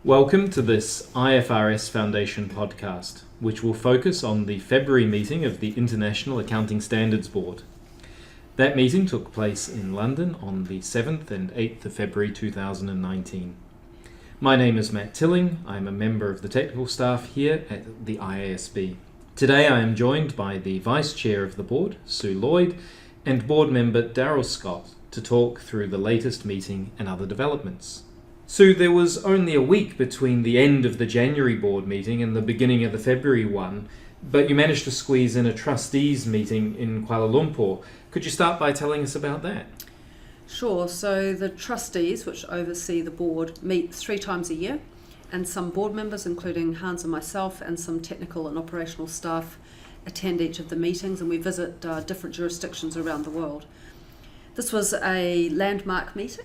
Welcome to this IFRS Foundation podcast, which will focus on the February meeting of the International Accounting Standards Board. That meeting took place in London on the 7th and 8th of February 2019. My name is Matt Tilling. I'm a member of the technical staff here at the IASB. Today I am joined by the Vice-Chair of the Board, Sue Lloyd, and Board Member Darrel to talk through the latest meeting and other developments. Sue, there was only a week between the end of the January board meeting and the beginning of the February one, but you managed to squeeze in a Trustees meeting in Kuala Lumpur. Could you start by telling us about that? Sure. So the Trustees, which oversee the board, meet 3 times a year, and some board members, including Hans and myself, and some technical and operational staff attend each of the meetings, and we visit different jurisdictions around the world. This was a landmark meeting.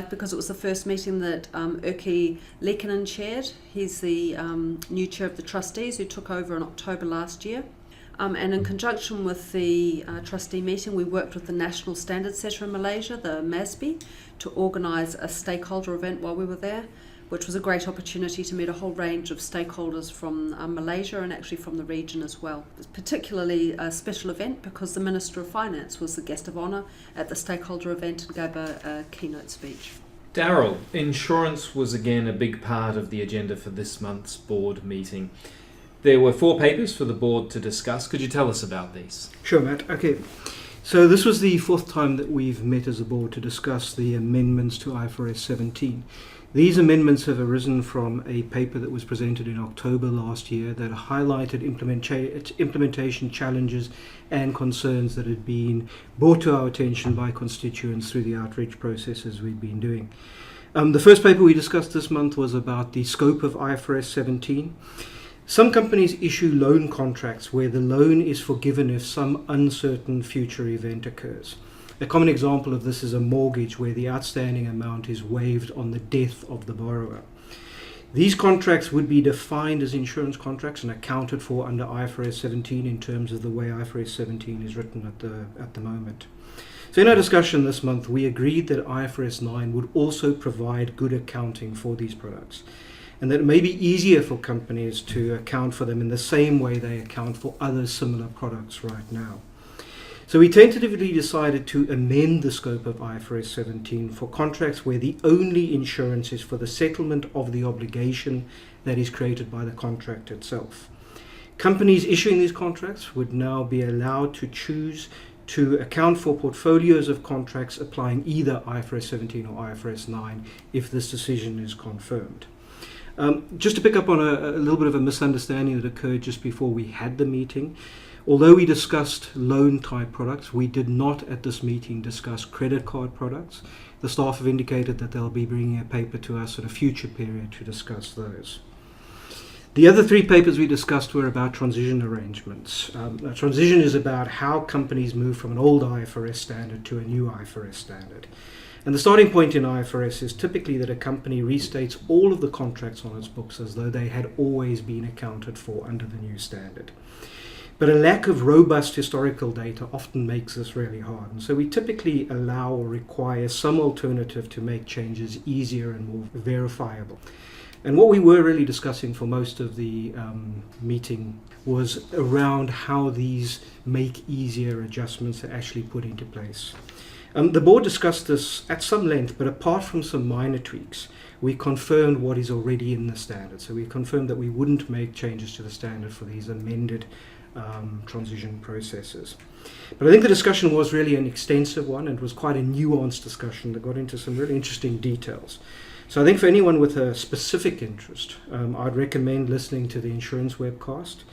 Because it was the first meeting that Erkki Liikanen chaired. He's the new chair of the Trustees who took over in October last year. And in conjunction with the trustee meeting, we worked with the National Standard Setter in Malaysia, the IASB, to organise a stakeholder event while we were there, which was a great opportunity to meet a whole range of stakeholders from Malaysia and actually from the region as well. It was particularly a special event because the Minister of Finance was the guest of honour at the stakeholder event and gave a keynote speech. Darrel, insurance was again a big part of the agenda for this month's board meeting. There were 4 papers for the board to discuss. Could you tell us about these? Sure, Matt. Okay. So this was the 4th time that we've met as a board to discuss the amendments to IFRS 17. These amendments have arisen from a paper that was presented in October last year that highlighted implementation challenges and concerns that had been brought to our attention by constituents through the outreach processes we've been doing. The first paper we discussed this month was about the scope of IFRS 17. Some companies issue loan contracts where the loan is forgiven if some uncertain future event occurs. A common example of this is a mortgage where the outstanding amount is waived on the death of the borrower. These contracts would be defined as insurance contracts and accounted for under IFRS 17 in terms of the way IFRS 17 is written at the moment. So in our discussion this month, we agreed that IFRS 9 would also provide good accounting for these products, and that it may be easier for companies to account for them in the same way they account for other similar products right now. So we tentatively decided to amend the scope of IFRS 17 for contracts where the only insurance is for the settlement of the obligation that is created by the contract itself. Companies issuing these contracts would now be allowed to choose to account for portfolios of contracts applying either IFRS 17 or IFRS 9 if this decision is confirmed. Just to pick up on a little bit of a misunderstanding that occurred just before we had the meeting. Although we discussed loan type products, we did not at this meeting discuss credit card products. The staff have indicated that they'll be bringing a paper to us at a future period to discuss those. The other 3 papers we discussed were about transition arrangements. Transition is about how companies move from an old IFRS standard to a new IFRS standard. And the starting point in IFRS is typically that a company restates all of the contracts on its books as though they had always been accounted for under the new standard. But a lack of robust historical data often makes this really hard. And so we typically allow or require some alternative to make changes easier and more verifiable. And what we were really discussing for most of the meeting was around how these make easier adjustments are actually put into place. The board discussed this at some length, but apart from some minor tweaks, we confirmed what is already in the standard. So we confirmed that we wouldn't make changes to the standard for these amended transition processes. But I think the discussion was really an extensive one and was quite a nuanced discussion that got into some really interesting details. So I think for anyone with a specific interest, I'd recommend listening to the insurance webcast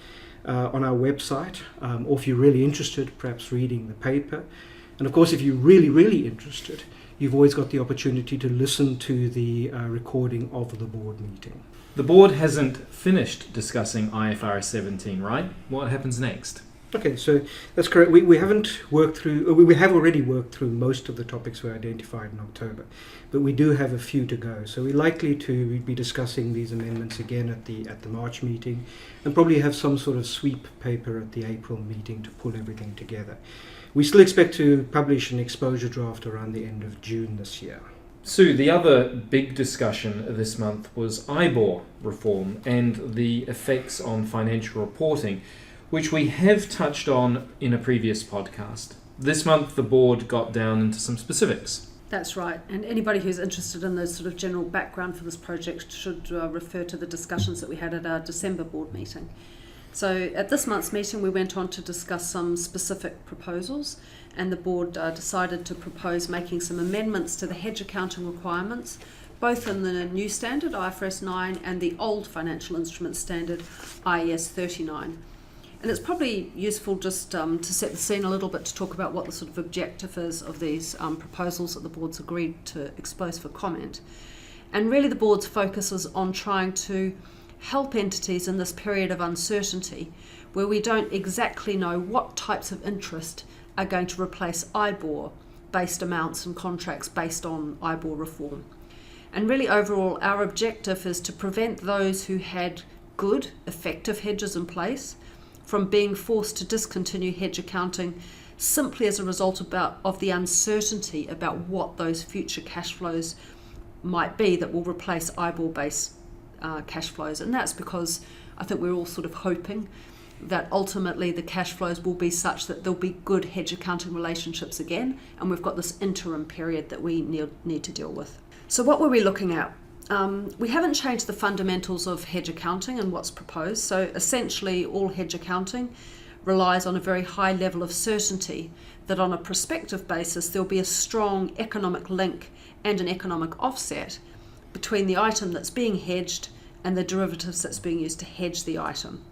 on our website, or if you're really interested, perhaps reading the paper. And of course, if you're really, really interested, you've always got the opportunity to listen to the recording of the board meeting. The board hasn't finished discussing IFRS 17, right? What happens next? Okay, so that's correct. We haven't worked through, we have already worked through most of the topics we identified in October, but we do have a few to go. So we're likely to be discussing these amendments again at the March meeting, and probably have some sort of sweep paper at the April meeting to pull everything together. We still expect to publish an exposure draft around the end of June this year. Sue, the other big discussion this month was IBOR reform and the effects on financial reporting, which we have touched on in a previous podcast. This month, the board got down into some specifics. That's right, and anybody who's interested in the sort of general background for this project should refer to the discussions that we had at our December board meeting. So at this month's meeting, we went on to discuss some specific proposals, and the board decided to propose making some amendments to the hedge accounting requirements, both in the new standard, IFRS 9, and the old financial instrument standard, IAS 39. And it's probably useful just to set the scene a little bit to talk about what the sort of objective is of these proposals that the board's agreed to expose for comment. And really the board's focus is on trying to help entities in this period of uncertainty where we don't exactly know what types of interest are going to replace IBOR-based amounts and contracts based on IBOR reform. And really overall our objective is to prevent those who had good, effective hedges in place from being forced to discontinue hedge accounting simply as a result of the uncertainty about what those future cash flows might be that will replace IBOR-based cash flows. And that's because I think we're all sort of hoping that ultimately the cash flows will be such that there'll be good hedge accounting relationships again, and we've got this interim period that we need to deal with. So what were we looking at? We haven't changed the fundamentals of hedge accounting and what's proposed. So essentially all hedge accounting relies on a very high level of certainty that on a prospective basis there'll be a strong economic link and an economic offset between the item that's being hedged and the derivatives that's being used to hedge the item.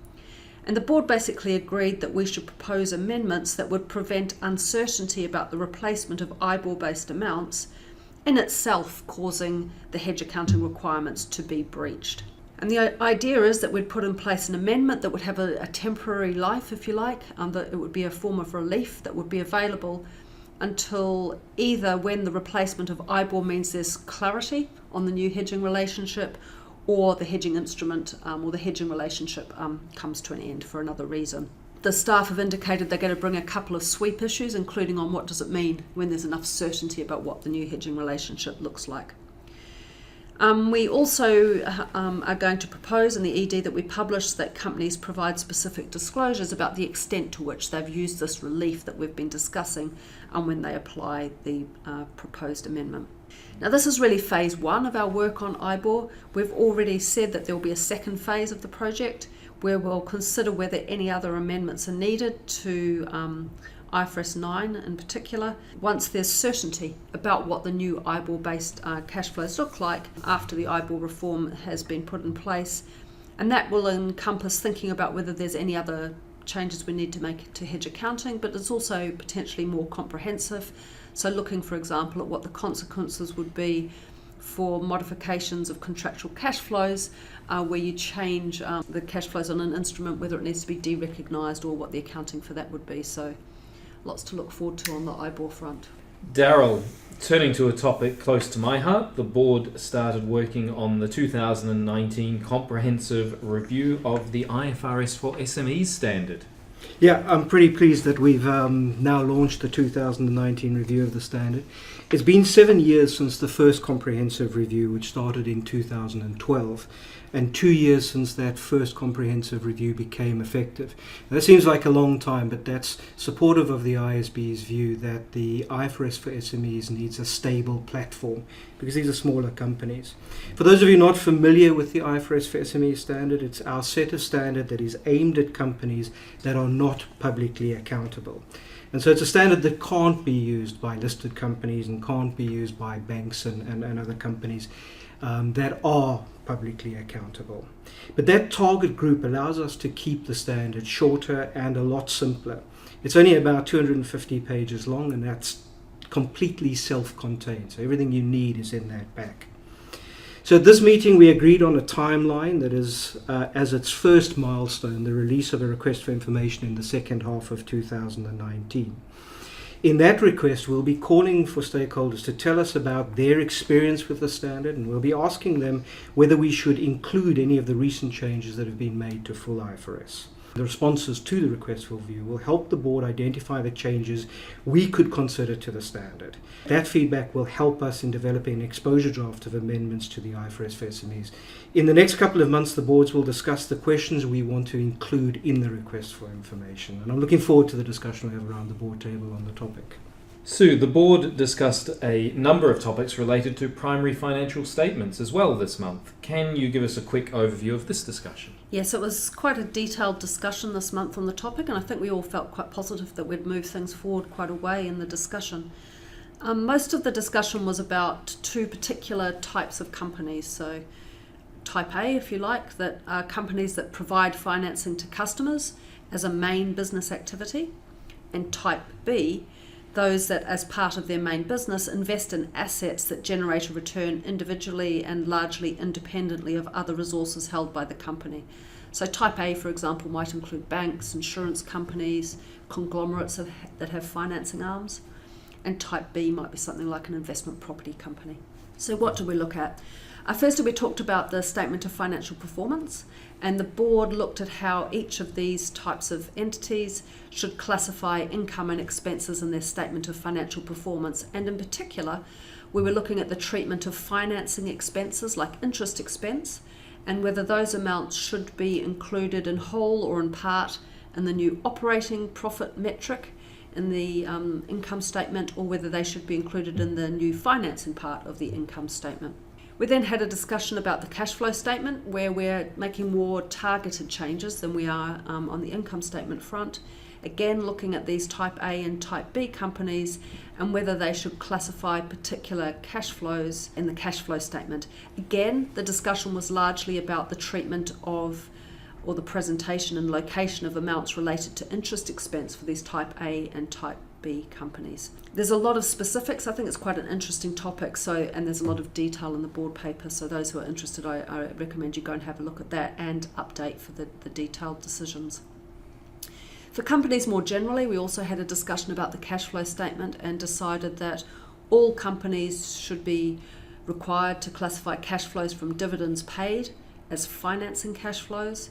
And the board basically agreed that we should propose amendments that would prevent uncertainty about the replacement of IBOR-based amounts in itself causing the hedge accounting requirements to be breached. And the idea is that we'd put in place an amendment that would have a temporary life, if you like, and that it would be a form of relief that would be available until either when the replacement of IBOR means there's clarity on the new hedging relationship, or the hedging instrument or the hedging relationship comes to an end for another reason. The staff have indicated they're going to bring a couple of sweep issues, including on what does it mean when there's enough certainty about what the new hedging relationship looks like. We also are going to propose in the ED that we publish that companies provide specific disclosures about the extent to which they've used this relief that we've been discussing when they apply the proposed amendment. Now this is really phase one of our work on IBOR. We've already said that there will be a second phase of the project where we'll consider whether any other amendments are needed to IFRS 9 in particular, once there's certainty about what the new IBOR-based cash flows look like after the IBOR reform has been put in place. And that will encompass thinking about whether there's any other changes we need to make to hedge accounting, but it's also potentially more comprehensive. So looking, for example, at what the consequences would be for modifications of contractual cash flows, where you change the cash flows on an instrument, whether it needs to be de-recognised or what the accounting for that would be. So lots to look forward to on the IBOR front. Darrel, turning to a topic close to my heart, the board started working on the 2019 comprehensive review of the IFRS for SMEs Standard. Yeah, I'm pretty pleased that we've now launched the 2019 review of the standard. It's been 7 years since the first comprehensive review, which started in 2012, and 2 years since that first comprehensive review became effective. Now, that seems like a long time, but that's supportive of the IASB's view that the IFRS for SMEs needs a stable platform, because these are smaller companies. For those of you not familiar with the IFRS for SMEs standard, it's our set of standard that is aimed at companies that are not publicly accountable. And so it's a standard that can't be used by listed companies and can't be used by banks and other companies that are publicly accountable. But that target group allows us to keep the standard shorter and a lot simpler. It's only about 250 pages long, and that's completely self-contained. So everything you need is in that pack. So at this meeting, we agreed on a timeline that is, as its first milestone, the release of a request for information in the second half of 2019. In that request, we'll be calling for stakeholders to tell us about their experience with the standard, and we'll be asking them whether we should include any of the recent changes that have been made to full IFRS. The responses to the request for review will help the board identify the changes we could consider to the standard. That feedback will help us in developing an exposure draft of amendments to the IFRS for SMEs. In the next couple of months, the boards will discuss the questions we want to include in the request for information. And I'm looking forward to the discussion we have around the board table on the topic. Sue, the board discussed a number of topics related to primary financial statements as well this month. Can you give us a quick overview of this discussion? Yes, it was quite a detailed discussion this month on the topic, and I think we all felt quite positive that we'd move things forward quite a way in the discussion. Most of the discussion was about two particular types of companies. So type A, if you like, that are companies that provide financing to customers as a main business activity, and type B, those that as part of their main business invest in assets that generate a return individually and largely independently of other resources held by the company. So type A, for example, might include banks, insurance companies, conglomerates that have financing arms, and type B might be something like an investment property company. So what do we look at? Firstly, we talked about the statement of financial performance, and the board looked at how each of these types of entities should classify income and expenses in their statement of financial performance. And in particular, we were looking at the treatment of financing expenses like interest expense, and whether those amounts should be included in whole or in part in the new operating profit metric in the income statement, or whether they should be included in the new financing part of the income statement. We then had a discussion about the cash flow statement, where we're making more targeted changes than we are on the income statement front. Again, looking at these type A and type B companies and whether they should classify particular cash flows in the cash flow statement. Again, the discussion was largely about the treatment of, or the presentation and location of amounts related to interest expense for these type A and type B companies. There's a lot of specifics. I think it's quite an interesting topic, and there's a lot of detail in the board paper, so those who are interested, I recommend you go and have a look at that and update for the detailed decisions. For companies more generally, we also had a discussion about the cash flow statement and decided that all companies should be required to classify cash flows from dividends paid as financing cash flows,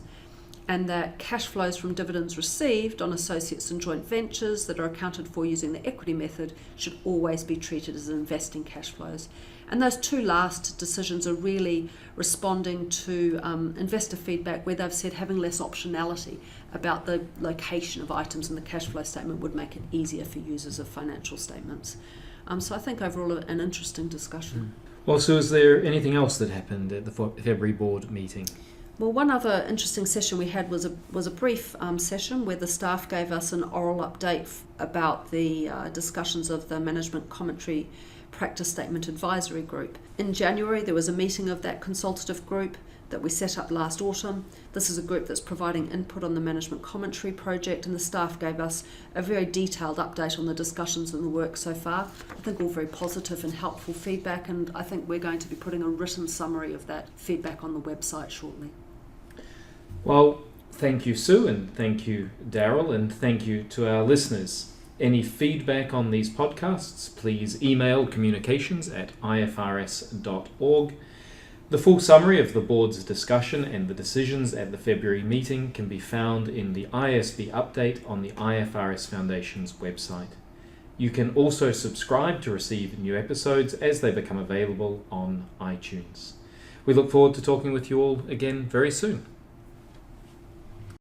and that cash flows from dividends received on associates and joint ventures that are accounted for using the equity method should always be treated as investing cash flows. And those two last decisions are really responding to investor feedback where they've said having less optionality about the location of items in the cash flow statement would make it easier for users of financial statements. So I think overall an interesting discussion. Well, so is there anything else that happened at the February board meeting? Well, one other interesting session we had was a brief session where the staff gave us an oral update about the discussions of the Management Commentary Practice Statement Advisory Group. In January, there was a meeting of that consultative group that we set up last autumn. This is a group that's providing input on the Management Commentary project, and the staff gave us a very detailed update on the discussions and the work so far. I think all very positive and helpful feedback, and I think we're going to be putting a written summary of that feedback on the website shortly. Well, thank you, Sue, and thank you, Darrel, and thank you to our listeners. Any feedback on these podcasts, please email communications@ifrs.org. The full summary of the board's discussion and the decisions at the February meeting can be found in the IASB update on the IFRS Foundation's website. You can also subscribe to receive new episodes as they become available on iTunes. We look forward to talking with you all again very soon.